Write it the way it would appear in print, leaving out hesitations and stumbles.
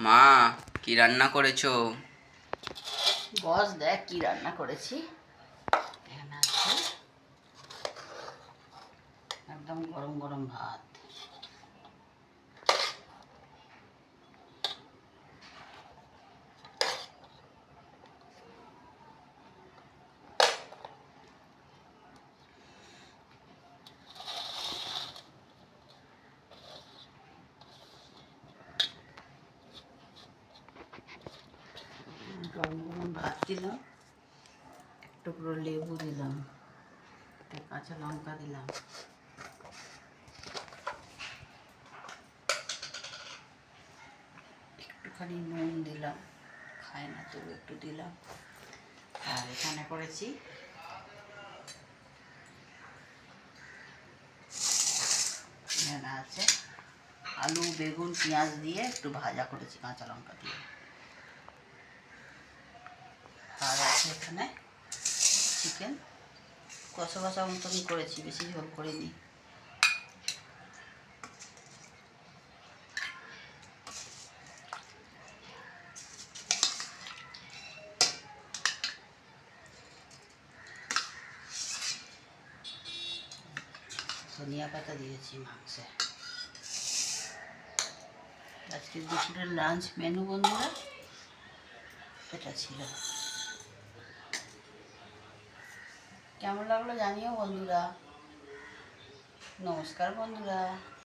মা, কি রান্না করেছো? বস, দেখ কি রান্না করেছি। এখানে আছে একদম গরম গরম ভাত, গরম গরম ভাত দিলাম, এক টুকরো লেবু দিলাম, একটা কাঁচা লঙ্কা দিলাম, একটুখানি নুন দিলাম, খায় না তবু একটু দিলাম। আর এখানে করেছি এখানে আছে আলু, বেগুন, পেঁয়াজ দিয়ে একটু ভাজা করেছি কাঁচা লঙ্কা দিয়ে। আর আছে এখানে চিকেন, কষা কষা মতনই করেছি, বেশি ঝোল করিনি। ধনিয়া পাতা দিয়েছি মাংসে। আজকে দুপুরের লাঞ্চ মেনু বন্ধুরা এটা ছিল। কেমন লাগলো জানিও বন্ধুরা। নমস্কার বন্ধুরা।